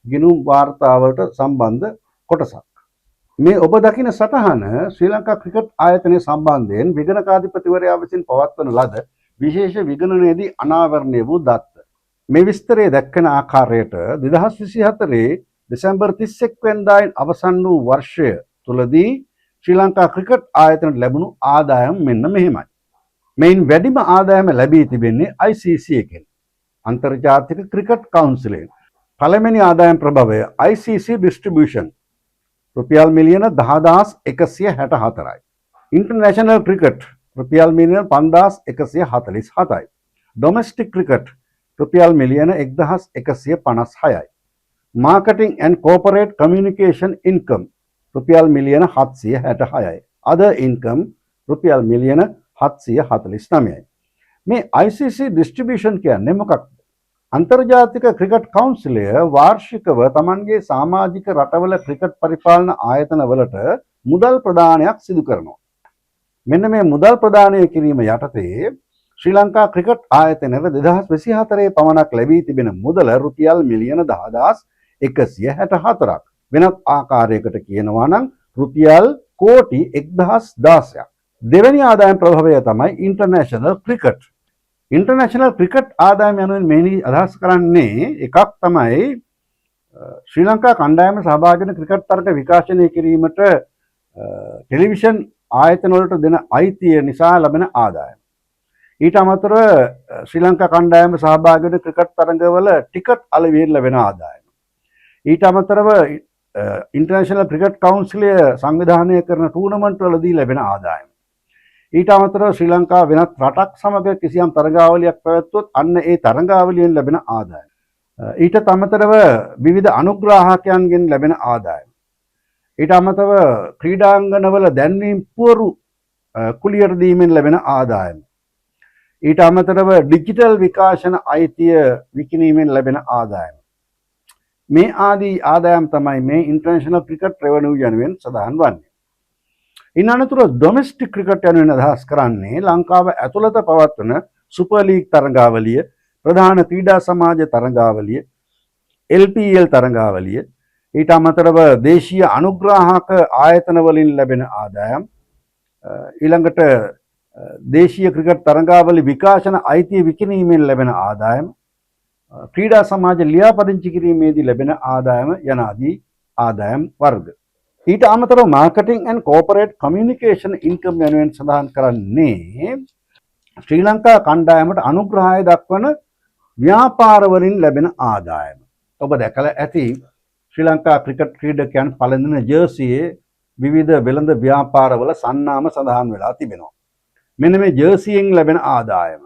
ගිණුම් වාර්තාවට සම්බන්ධ කොටසක්. මේ ඔබ දකින සටහන ශ්‍රී ලංකා ක්‍රිකට් ආයතනය සම්බන්ධයෙන් විගණකාධිපතිවරයා විසින් පවත්වන ලද විශේෂ විගණනයේදී අනාවරණය වූ දත්ත. මේ විස්තරය දැක්වෙන ආකාරයට 2024 දෙසැම්බර් 31 වෙනිදායින් අවසන් වූ වර්ෂය තුලදී ශ්‍රී ලංකා ක්‍රිකට් ආයතනයට ලැබුණු ආදායම් මෙන්න මෙහෙමයි. මෙයින් වැඩිම ආදායම ලැබී තිබෙන්නේ ICC එකෙන්. අන්තර්ජාතික ක්‍රිකට් කවුන්සිලෙන්. පළවෙනි ආදායම් ප්‍රභවය ICC ඩිස්ට්‍රිබියුෂන් රුපියල් මිලියන 10164යි. ඉන්ටර්නැෂනල් ක්‍රිකට් රුපියල් මිලියන 5147යි. ඩොමෙස්ටික් ක්‍රිකට් රුපියල් මිලියන 1156යි. Marketing and corporate communication income රුපියල් මිලියන 766යි. අදර් ඉන්කම් රුපියල් මිලියන 749යි. මේ ICC ඩිස්ට්‍රිබියුෂන් කියන්නේ මොකක්ද? අන්තර්ජාතික ක්‍රිකට් කවුන්සිලය වාර්ෂිකව තමන්ගේ සමාජික රටවල ක්‍රිකට් පරිපාලන ආයතනවලට මුදල් ප්‍රදානයක් සිදු කරනවා. මෙන්න මේ මුදල් ප්‍රදානය කිරීම යටතේ ශ්‍රී ලංකා ක්‍රිකට් ආයතනයට 2024 පමණක් ලැබී තිබෙන මුදල රුපියල් මිලියන 10164ක්. වෙනත් ආකාරයකට කියනවා නම් රුපියල් කෝටි 1016ක්. දෙවැනි ආදායම් ප්‍රභවය තමයි ඉන්ටර්නැෂනල් ක්‍රිකට්. ඉන්ටර්නැෂනල් ක්‍රිකට් ආදායම යනුවෙන් මෙහි අදහස් කරන්නේ එකක් තමයි ශ්‍රී ලංකා කණ්ඩායම සහභාගී වන ක්‍රිකට් තරග විකාශනය කිරීමට ටෙලිවිෂන් ආයතන වලට දෙන අයිතිය නිසා ලැබෙන ආදායම. ඊට අමතරව ශ්‍රී ලංකා කණ්ඩායම සහභාගී වන ක්‍රිකට් තරගවල ටිකට් අලෙවියෙන් ලැබෙන ආදායම. ඊට අමතරව ඉන්ටර්නැෂනල් ක්‍රිකට් කවුන්සිලය සංවිධානය කරන ටූර්නමන්ට් වලදී ලැබෙන ආදායම. ඊට අමතරව ශ්‍රී ලංකාව වෙනත් රටක් සමග කිසියම් තරගාවලියක් පැවැත්වුවොත් අන්න ඒ තරගාවලියෙන් ලැබෙන ආදායම. ඊට අමතරව විවිධ අනුග්‍රාහකයන්ගෙන් ලැබෙන ආදායම. ඊට අමතරව ක්‍රීඩාංගණවල දැන්වීම් පුවරු කුලියට දීමෙන් ලැබෙන ආදායම. ඊට අමතරව ඩිජිටල් විකාශන අයිතිය විකිණීමෙන් ලැබෙන ආදායම. මේ ආදී ආදායම් තමයි මේ ඉන්ටර්නැෂනල් ක්‍රිකට් රෙවෙනියු යනුවෙන් සඳහන් වන්නේ. ඉන් අනතුරුව ඩොමෙස්ටික් ක්‍රිකට් යනුවෙන් අදහස් කරන්නේ ලංකාව ඇතුළත පවත්වන සුපර් ලීග් තරගාවලිය, ප්‍රධාන ක්‍රීඩා සමාජ තරගාවලිය, LPL තරගාවලිය, ඊට අමතරව දේශීය අනුග්‍රාහක ආයතන වලින් ලැබෙන ආදායම්, ඊළඟට දේශීය ක්‍රිකට් තරගාවලි විකාශන අයිතිය විකිණීමෙන් ලැබෙන ආදායම, ක්‍රීඩා සමාජ ලියාපදිංචි කිරීමේදී ලැබෙන ආදායම යන ආදී ආදායම් වර්ග. ඊට අමතරව marketing and corporate communication income යනුවෙන් සඳහන් කරන්නේ ශ්‍රී ලංකා කණ්ඩායමට අනුග්‍රහය දක්වන ව්‍යාපාර වලින් ලැබෙන ආදායම. ඔබ දැකලා ඇති ශ්‍රී ලංකා ක්‍රිකට් ක්‍රීඩකයන් පළඳින ජර්සියේ විවිධ වෙළඳ ව්‍යාපාරවල සන්නාම සඳහන් වෙලා තිබෙනවා. මෙන්න මේ ජර්සියෙන් ලැබෙන ආදායම.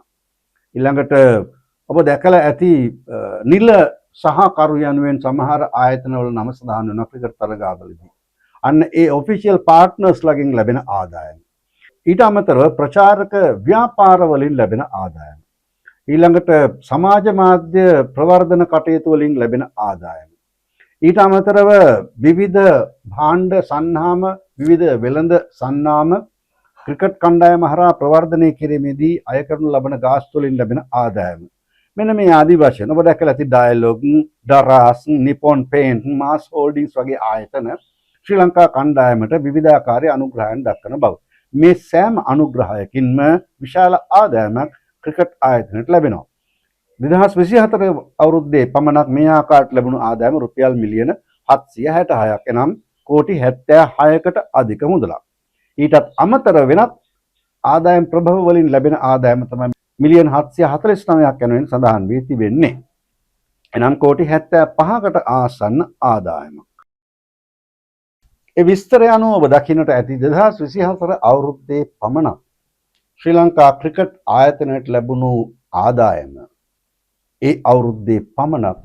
ඊළඟට ඔබ දැකලා ඇති නිල සහකරු යනුවෙන් සමහර ආයතනවල නම සඳහන් වෙන ක්‍රිකට් තරගාවලිදී අන්න ඒ ඔෆිෂියල් පාර්ට්නර්ස් ලගෙන් ලැබෙන ආදායම. ඊට අමතරව ප්‍රචාරක ව්‍යාපාර වලින් ලැබෙන ආදායම. ඊළඟට සමාජ මාධ්‍ය ප්‍රවර්ධන කටයුතු වලින් ලැබෙන ආදායම. ඊට අමතරව විවිධ භාණ්ඩ සන්නාම, විවිධ වෙළඳ සන්නාම ක්‍රිකට් කණ්ඩායම හරහා ප්‍රවර්ධනය කිරීමේදී අය කරනු ලබන ගාස්තු වලින් ලැබෙන ආදායම. මෙන්න මේ ආදි වශයෙන් ඔබ දැකලා ඇති ඩයලොග්, ඩරාස්, නිපොන් පේන්ට්, මාස් හෝල්ඩින්ග්ස් වගේ ආයතන ශ්‍රී ලංකා කණ්ඩායමට විවිධාකාරයේ අනුග්‍රහයන් දක්වන බව. මේ සෑම අනුග්‍රහයකින්ම විශාල ආදායමක් ක්‍රිකට් ආයතනයට ලැබෙනවා. 2024 අවුරුද්දේ පමණක් මේ ආකාරයට ලැබුණු ආදායම රුපියල් මිලියන 766ක් එනම් කෝටි 76කට අධික මුදලක්. ඊටත් අමතර වෙනත් ආදායම් ප්‍රභව වලින් ලැබෙන ආදායම තමයි මිලියන 749ක් යනුවෙන් සඳහන් වී තිබෙන්නේ. එනම් කෝටි 75කට ආසන්න ආදායමක්. ඒ විස්තරය අනුව ඔබ දකින්නට ඇති 2024 අවුරුද්දේ පමණක් ශ්‍රී ලංකා ක්‍රිකට් ආයතනයට ලැබුණු ආදායම ඒ අවුරුද්දේ පමණක්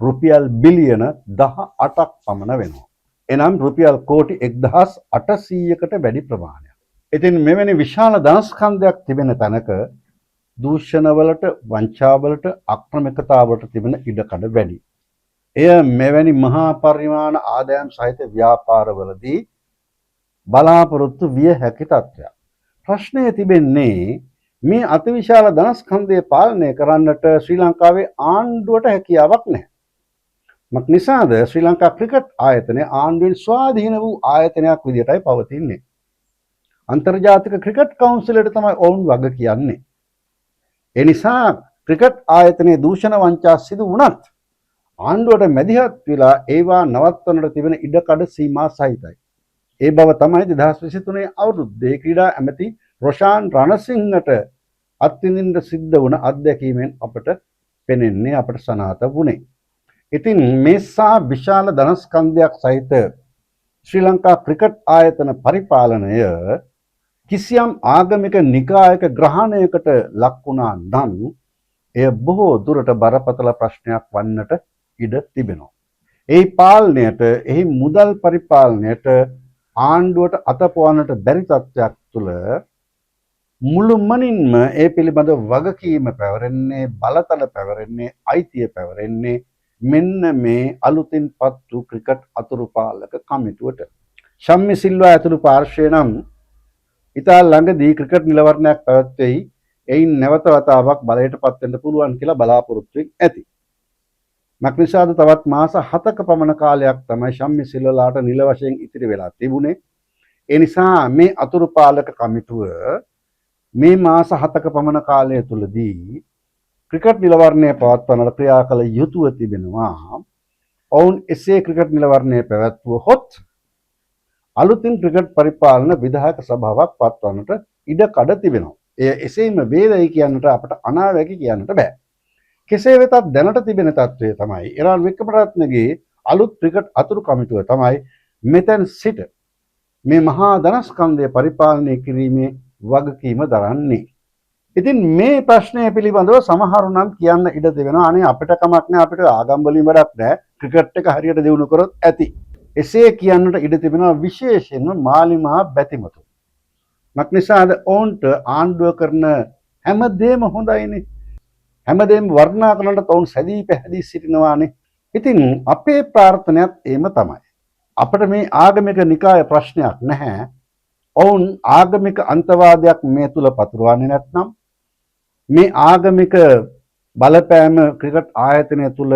රුපියල් බිලියන 18ක් පමණ වෙනවා. එනම් රුපියල් කෝටි 1800කට වැඩි ප්‍රමාණයක්. ඉතින් මෙවැනි විශාල ධනස්කන්ධයක් තිබෙන තැනක දූෂණවලට, වංචාවලට, අක්‍රමිකතාවලට තිබෙන ඉඩකඩ වැඩි. එය මෙවැනි මහා පරිමාණ ආදායම් සහිත ව්‍යාපාරවලදී බලාපොරොත්තු විය හැකි තත්ත්වයක්. ප්‍රශ්නය තිබෙන්නේ මේ අතිවිශාල ධනස්කන්ධය පාලනය කරන්නට ශ්‍රී ලංකාවේ ආණ්ඩුවට හැකියාවක් නැහැ. මක් නිසාද ශ්‍රී ලංකා ක්‍රිකට් ආයතනය ආණ්ඩුවෙන් ස්වාධීන වූ ආයතනයක් විදිහටයි පවතින්නේ. අන්තර්ජාතික ක්‍රිකට් කවුන්සිලයට තමයි ඔවුන් වග කියන්නේ. ඒ නිසා ක්‍රිකට් ආයතනයේ දූෂණ වංචා සිදු වුණත් ආණ්ඩුවට මැදිහත් වෙලා ඒවා නවත්වන්නට තිබෙන ඉඩකඩ සීමා සහිතයි. ඒ බව තමයි 2023 අවුරුද්දේ ක්‍රීඩා ඇමති රොෂාන් රණසිංහට අත්විඳින්න සිද්ධ වුණ අත්දැකීමෙන් අපට පෙනෙන්නේ, අපට සනාථ වුණේ. ඉතින් මේසා විශාල ධනස්කන්ධයක් සහිත ශ්‍රී ලංකා ක්‍රිකට් ආයතන පරිපාලනය කිසියම් ආගමික නිකායක ග්‍රහණයකට ලක් වුණා නම් එය බොහෝ දුරට බරපතල ප්‍රශ්නයක් වන්නට ඉඩ තිබෙනවා. ඒ පාලනයට, එහි මුදල් පරිපාලනයට ආණ්ඩුවට අතපොවන්නට බැරි තත්ත්වයක් තුළ මුළුමනින්ම ඒ පිළිබඳ වගකීම පැවරෙන්නේ, බලතල පැවරෙන්නේ, අයිතිය පැවරෙන්නේ මෙන්න මේ අලුතින් පත් වූ ක්‍රිකට් අතුරුපාලක කමිටුවට. ශම්මි සිල්වා ඇතුළු පාර්ශ්වය නම් ඉතා ළඟදී ක්‍රිකට් නිලවරණයක් පැවැත්වෙයි. එයින් නැවත වතාවක් බලයට පත් වෙන්න පුළුවන් කියලා බලාපොරොත්තුෙන් ඇති. මක්නිසාද තවත් මාස 7ක පමණ කාලයක් තමයි ශම්මි සිල්වලාට නිල වශයෙන් ඉතිරි වෙලා තිබුණේ. ඒ නිසා මේ අතුරුපාලක කමිටුව මේ මාස 7ක පමණ කාලය තුලදී ක්‍රිකට් නිලවරණය පවත්වන්නට ක්‍රියා කළ යුතුව තිබෙනවා. ඔවුන් එසේ ක්‍රිකට් නිලවරණය පැවැත්වුවහොත් අලුතින් ක්‍රිකට් පරිපාලන විධායක සභාවක් පත්වන්නට ඉඩ කඩ තිබෙනවා. එය එසේම වේදයි කියන්නට අපට අනාවැකි කියන්නට බෑ. කෙසේ වෙතත් දැනට තිබෙන තත්ත්වය තමයි ඉරාන් වික්‍රමරත්නගේ අලුත් ක්‍රිකට් අතුරු කමිටුව තමයි මෙතෙන් සිට මේ මහා ධනස්කන්ධය පරිපාලනය කිරීමේ වගකීම දරන්නේ. ඉතින් මේ ප්‍රශ්නය පිළිබඳව සමහරු නම් කියන්න ඉඩ තිබෙනවා අනේ අපිට කමක් නැහැ, අපිට ආගම් වලින් වැඩක් නැහැ, ක්‍රිකට් එක හරියට දියුණු කරොත් ඇති. එසේ කියන්නට ඉඩ තිබෙනවා විශේෂයෙන්ම මාලිමා බැතිමතු. මක්නිසාද ඔවුන්ට ආණ්ඩුව කරන හැමදේම හොඳයිනේ. හැමදේම වර්ණනා කරනට ඔවුන් සැදී පැහැදී සිටිනවානේ. ඉතින් අපේ ප්‍රාර්ථනයත් ඒම තමයි. අපිට මේ ආගමික නිකාය ප්‍රශ්නයක් නැහැ. ඔවුන් ආගමික අන්තවාදයක් මේ තුල පතුරවන්නේ නැත්නම්, මේ ආගමික බලපෑම ක්‍රිකට් ආයතනය තුල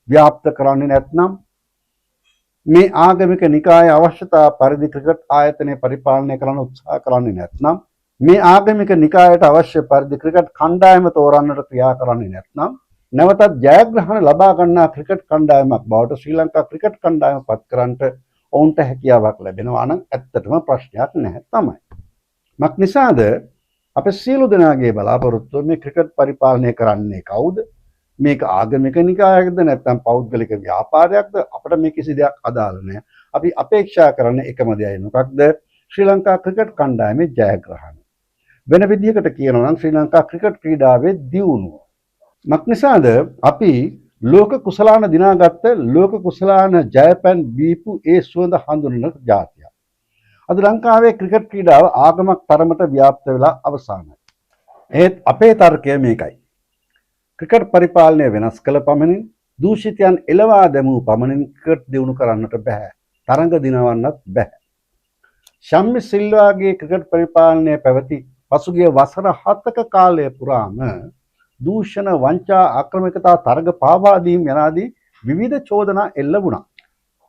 ව්‍යාප්ත කරන්නේ නැත්නම්, මේ ආගමික නිකායේ අවශ්‍යතා පරිදි ක්‍රිකට් ආයතනය පරිපාලනය කරන්න උත්සාහ කරන්නේ නැත්නම්, මේ ආගමික නිකායට අවශ්‍ය පරිදි ක්‍රිකට් කණ්ඩායම තෝරන්නට ක්‍රියා කරන්නේ නැත්නම්, නැවතත් ජයග්‍රහණ ලබා ගන්නා ක්‍රිකට් කණ්ඩායමක් බවට ශ්‍රී ලංකා ක්‍රිකට් කණ්ඩායම පත් කරන්නට ඔවුන්ට හැකියාවක් ලැබෙනවා නම් ඇත්තටම ප්‍රශ්නයක් නැහැ තමයි. මක් නිසාද අපේ සියලු දෙනාගේ බලාපොරොත්තුව මේ ක්‍රිකට් පරිපාලනය කරන්නේ කවුද? මේක ආගමික නිකායක්ද නැත්නම් පෞද්ගලික ව්‍යාපාරයක්ද? අපිට මේ කිසි දෙයක් අදාළ නැහැ. අපි අපේක්ෂා කරන එකම දෙයයි මොකක්ද? ශ්‍රී ලංකා ක්‍රිකට් කණ්ඩායමේ ජයග්‍රහණය. වෙන විදිහකට කියනවා නම් ශ්‍රී ලංකා ක්‍රිකට් ක්‍රීඩාවේ දියුණුව. මක් නිසාද අපි ලෝක කුසලාන දිනාගත්ත ලෝක කුසලාන ජයපැන් බීපු ඒ සුවඳ හඳුනන ජාතියක්. අද ලංකාවේ ක්‍රිකට් ක්‍රීඩාව ආගමක් තරමට ව්‍යාප්ත වෙලා අවසానයි. ඒත් අපේ තර්කය මේකයි. ක්‍රිකට් පරිපාලනය වෙනස් කළ පමණින්, දූෂිතයන් එළවා දැමූ පමණින් ක්‍රිකට් දියුණු කරන්නට බෑ. තරඟ දිනවන්නත් බෑ. ශම්මි සිල්වාගේ ක්‍රිකට් පරිපාලනය පැවති පසුගිය වසර 7ක කාලය පුරාම දූෂණ, වංචා, ආක්‍රමිකතා, තරග පාවා දීම් යනාදී විවිධ චෝදනා එල්ල වුණා.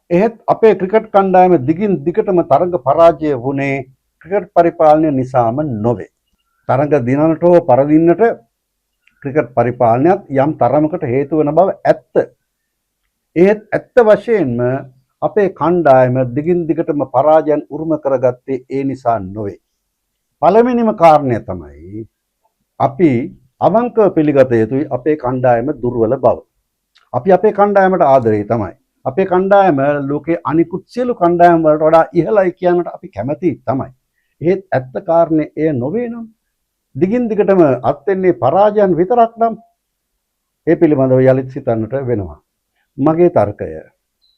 එහෙත් අපේ ක්‍රිකට් කණ්ඩායම දිගින් දිගටම තරග පරාජය වුණේ ක්‍රිකට් පරිපාලනය නිසාම නොවේ. තරග දිනනට හෝ පරදින්නට ක්‍රිකට් පරිපාලනයත් යම් තරමකට හේතු වෙන බව ඇත්ත. ඒත් ඇත්ත වශයෙන්ම අපේ කණ්ඩායම දිගින් දිගටම පරාජයන් උරුම කරගත්තේ ඒ නිසා නොවේ. පළවෙනිම කාරණය තමයි අපි අවංකව පිළිගත යුතුයි අපේ කණ්ඩායම දුර්වල බව. අපි අපේ කණ්ඩායමට ආදරේ තමයි. අපේ කණ්ඩායම ලෝකේ අනිකුත් සියලු කණ්ඩායම් වලට වඩා ඉහළයි කියනට අපි කැමැති තමයි. ඒත් ඇත්ත කාරණේ එය නොවේ නම් දිගින් දිගටම අත් වෙන්නේ පරාජයන් විතරක් නම් ඒ පිළිබඳව යලිත් සිතන්නට වෙනවා. මගේ තර්කය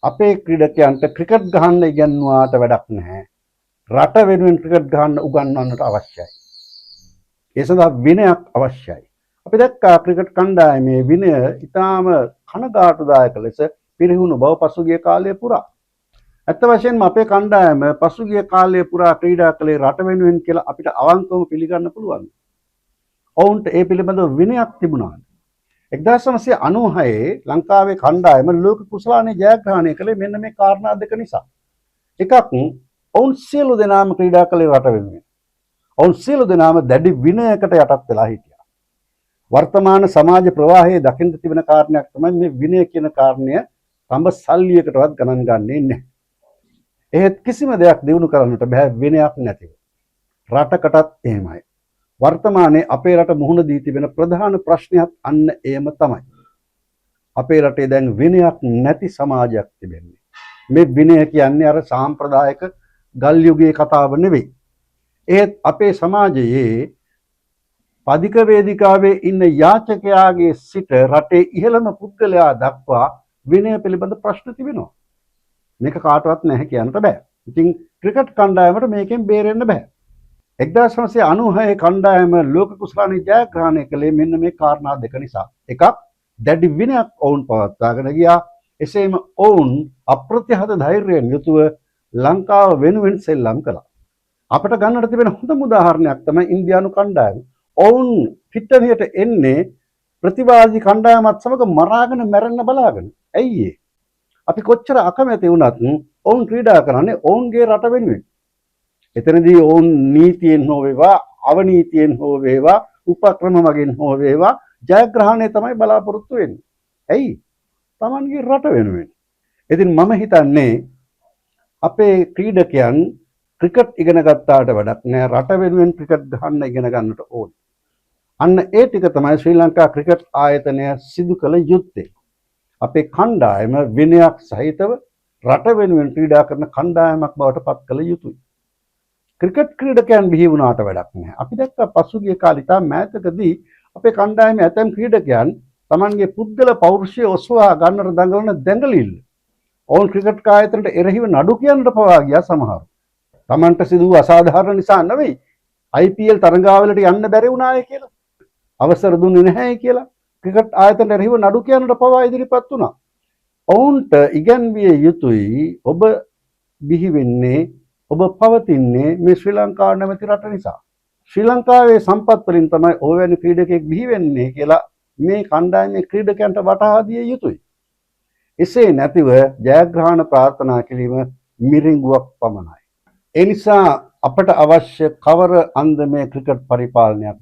අපේ ක්‍රීඩකයන්ට ක්‍රිකට් ගහන්න ඉගෙනුවාට වැඩක් නැහැ. රට වෙනුවෙන් ක්‍රිකට් ගහන්න උගන්වන්නට අවශ්‍යයි. ඒ සඳහා විනයක් අවශ්‍යයි. අපි දැක්කා ක්‍රිකට් කණ්ඩායමේ විනය ඉතාම කනගාටුදායක ලෙස පිරිහුණු බව පසුගිය කාලය පුරා. ඇත්ත වශයෙන්ම අපේ කණ්ඩායම පසුගිය කාලය පුරා ක්‍රීඩා කළේ රට වෙනුවෙන් කියලා අපිට අවංකවම පිළිගන්න පුළුවන්. ඔවුන්ට ඒ පිළිබඳව විනයක් තිබුණා. 1996 ලංකාවේ කණ්ඩායම ලෝක කුසලානේ ජයග්‍රහණය කළේ මෙන්න මේ කාරණා දෙක නිසා. එකක් ඔවුන් සියලු දෙනාම ක්‍රීඩා කළේ රට වෙනුවෙන්. ඔවුන් සියලු දෙනාම දැඩි විනයකට යටත් වෙලා හිටියා. වර්තමාන සමාජ ප්‍රවාහයේ දකින්න තිබෙන කාරණයක් තමයි මේ විනය කියන කාරණය තඹ සල්ලියකටවත් ගණන් ගන්නේ නැහැ. එහෙත් කිසිම දෙයක් දිනු කරන්නට බෑ විනයක් නැතිව. රටකටත් එහෙමයි. වර්තමානයේ අපේ රට මුහුණ දී තිබෙන ප්‍රධාන ප්‍රශ්නයක් අන්න එයම තමයි. අපේ රටේ දැන් විනයක් නැති සමාජයක් තිබෙන්නේ. මේ විනය කියන්නේ අර සාම්ප්‍රදායික ගල් යුගයේ කතාව නෙවෙයි. ඒත් අපේ සමාජයේ පදික වේදිකාවේ ඉන්න යාචකයාගේ සිට රටේ ඉහළම පුද්ගලයා දක්වා විනය පිළිබඳ ප්‍රශ්න තිබෙනවා. මේක කාටවත් නැහැ කියන්නට බෑ. ඉතින් ක්‍රිකට් කණ්ඩායමට මේකෙන් බේරෙන්න බෑ. 1996 කණ්ඩායම ලෝක කුසලානේ ජයග්‍රහණය කළේ මෙන්න මේ කාරණා දෙක නිසා. එකක් දැඩි විනයක් ඔවුන් පවත්වාගෙන ගියා. එසේම ඔවුන් අප්‍රතිහත ධෛර්යයෙන් යුතුව ලංකාව වෙනුවෙන් සෙල්ලම් කළා. අපට ගන්නට තිබෙන හොඳම උදාහරණයක් තමයි ඉන්දියානු කණ්ඩායම. ඔවුන් පිටනියට එන්නේ ප්‍රතිවාදී කණ්ඩායමත් සමග මරාගෙන මැරෙන්න බලාගෙන. ඇයි ඒ? අපි කොච්චර අකමැති වුණත් ඔවුන් ක්‍රීඩා කරන්නේ ඔවුන්ගේ රට වෙනුවෙන්. එතනදී ඔවුන් නීතියෙන් හෝ වේවා අවනීතියෙන් හෝ වේවා උපක්‍රම මගින් හෝ වේවා ජයග්‍රහණය තමයි බලාපොරොත්තු වෙන්නේ. ඇයි? Tamanගේ රට වෙනුවෙන්. ඉතින් මම හිතන්නේ අපේ ක්‍රීඩකයන් ක්‍රිකට් ඉගෙන ගත්තාට වැඩක් නෑ රට වෙනුවෙන් ක්‍රිකට් ගහන්න ඉගෙන ගන්නට ඕනේ. අන්න ඒ ටික තමයි ශ්‍රී ලංකා ක්‍රිකට් ආයතනය සිදු කළ යුත්තේ. අපේ කණ්ඩායම විනයක් සහිතව රට වෙනුවෙන් ක්‍රීඩා කරන කණ්ඩායමක් බවට පත් කළ යුතුයි. ක්‍රිකට් ක්‍රීඩකයන් බිහි වුණාට වැඩක් නැහැ. අපි දැක්කා පසුගිය කාලේ ඉතා මෑතකදී අපේ කණ්ඩායමේ ඇතැම් ක්‍රීඩකයන් Tamanගේ පුද්ගල පෞරුෂය ඔසවා ගන්නට දඟලන දැඟලිල්ල. ඔවුන් ක්‍රිකට් ආයතනයට එරෙහිව නඩු කියන්නට පවා ගියා සමහරු. Tamanට සිදු වූ අසාධාරණ නිසා නෙවෙයි IPL තරඟාවලට යන්න බැරි වුණාය කියලා. අවසර දුන්නේ නැහැ කියලා ක්‍රිකට් ආයතනයට එරෙහිව නඩු කියන්නට පවා ඉදිරිපත් වුණා. ඔවුන්ට ඉගැන්විය යුතුයි ඔබ බිහි වෙන්නේ ඔබ පවතින්නේ මේ ශ්‍රී ලංකාව නැමැති රට නිසා. ශ්‍රී ලංකාවේ සම්පත් වලින් තමයි ඕවැනි ක්‍රීඩකයෙක් බිහි වෙන්නේ කියලා මේ කණ්ඩායමේ ක්‍රීඩකයන්ට වටහා දිය යුතුයි. එසේ නැතිව ජයග්‍රහණ ප්‍රාර්ථනා කිරීම මිරිඟුවක් පමණයි. ඒ නිසා අපට අවශ්‍ය කවර අන්දමේ ක්‍රිකට් පරිපාලනයක්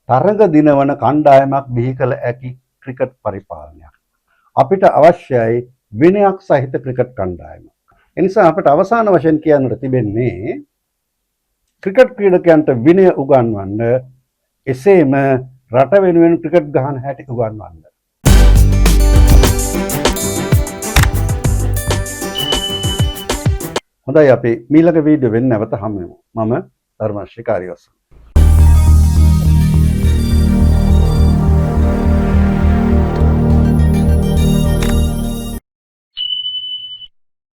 තරඟ දිනවන කණ්ඩායමක් බිහි කළ හැකි ක්‍රිකට් පරිපාලනයක්. අපිට අවශ්‍යයි විනයක් සහිත ක්‍රිකට් කණ්ඩායමක්. එනිසා අපට අවසාන වශයෙන් කියන්නට තිබෙන්නේ ක්‍රිකට් ක්‍රීඩකයන්ට විනය උගන්වන්න එසේම රට වෙනුවෙන් ක්‍රිකට් ගහන හැටි උගන්වන්න. හොඳයි අපි ඊළඟ වීඩියෝ වෙන නැවත හමු වෙමු. මම ධර්මශ්‍රී කාර්යවසම්.